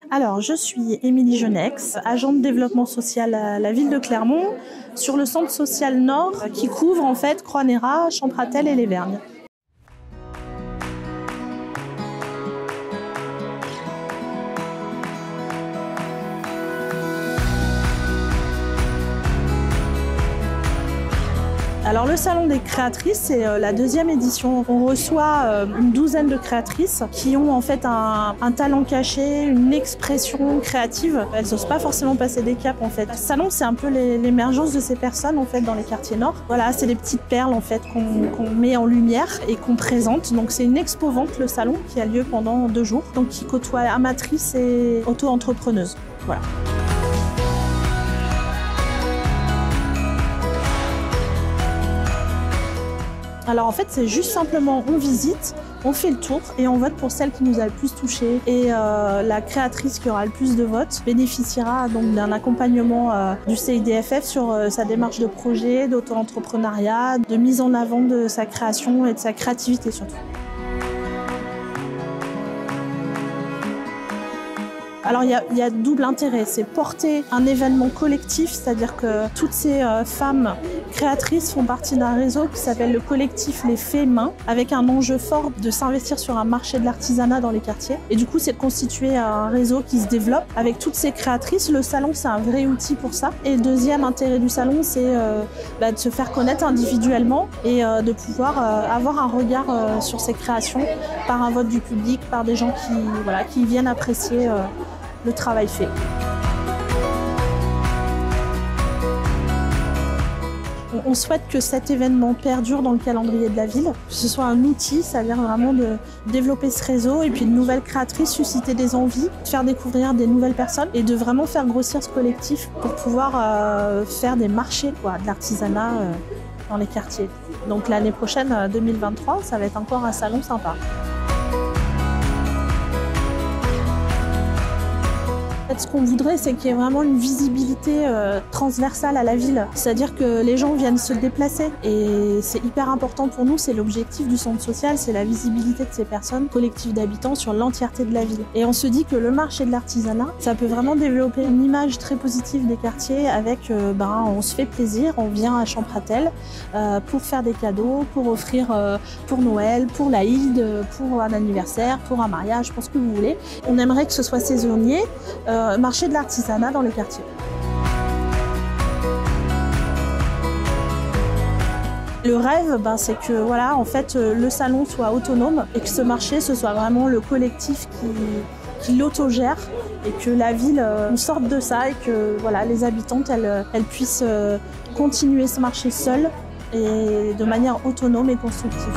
Alors, je suis Émilie Genex, agente de développement social à la ville de Clermont, sur le centre social Nord qui couvre en fait Croix-Néra, Champratel et Les Vergnes. Alors le salon des créatrices, c'est la deuxième édition. On reçoit une douzaine de créatrices qui ont en fait un talent caché, une expression créative. Elles n'osent pas forcément passer des caps en fait. Le salon, c'est un peu l'émergence de ces personnes en fait dans les quartiers nord. Voilà, c'est des petites perles en fait qu'on met en lumière et qu'on présente. Donc c'est une expo-vente, le salon, qui a lieu pendant 2 jours, donc qui côtoie amatrices et auto-entrepreneuses. Voilà. Alors en fait, c'est juste simplement, on visite, on fait le tour et on vote pour celle qui nous a le plus touché. Et la créatrice qui aura le plus de votes bénéficiera donc d'un accompagnement du CIDFF sur sa démarche de projet, d'auto-entrepreneuriat, de mise en avant de sa création et de sa créativité surtout. Alors il y a double intérêt, c'est porter un événement collectif, c'est-à-dire que toutes ces femmes créatrices font partie d'un réseau qui s'appelle le collectif Les Fées Mains, avec un enjeu fort de s'investir sur un marché de l'artisanat dans les quartiers. Et du coup, c'est de constituer un réseau qui se développe avec toutes ces créatrices. Le salon, c'est un vrai outil pour ça. Et le deuxième intérêt du salon, c'est de se faire connaître individuellement et de pouvoir avoir un regard sur ses créations par un vote du public, par des gens qui viennent apprécier le travail fait. On souhaite que cet événement perdure dans le calendrier de la ville, que ce soit un outil, ça vient vraiment de développer ce réseau et puis de nouvelles créatrices, susciter des envies, faire découvrir des nouvelles personnes et de vraiment faire grossir ce collectif pour pouvoir faire des marchés de l'artisanat dans les quartiers. Donc l'année prochaine, 2023, ça va être encore un salon sympa. Ce qu'on voudrait, c'est qu'il y ait vraiment une visibilité transversale à la ville. C'est-à-dire que les gens viennent se déplacer et c'est hyper important pour nous, c'est l'objectif du centre social, c'est la visibilité de ces personnes, collectifs d'habitants sur l'entièreté de la ville. Et on se dit que le marché de l'artisanat, ça peut vraiment développer une image très positive des quartiers avec, on se fait plaisir, on vient à Champratel pour faire des cadeaux, pour offrir pour Noël, pour l'Aïd, pour un anniversaire, pour un mariage, pour ce que vous voulez. On aimerait que ce soit saisonnier, marché de l'artisanat dans les quartiers. Le rêve, c'est que voilà, en fait, le salon soit autonome et que ce marché, ce soit vraiment le collectif qui l'autogère et que la ville sorte de ça et que voilà, les habitantes elles puissent continuer ce marché seules et de manière autonome et constructive.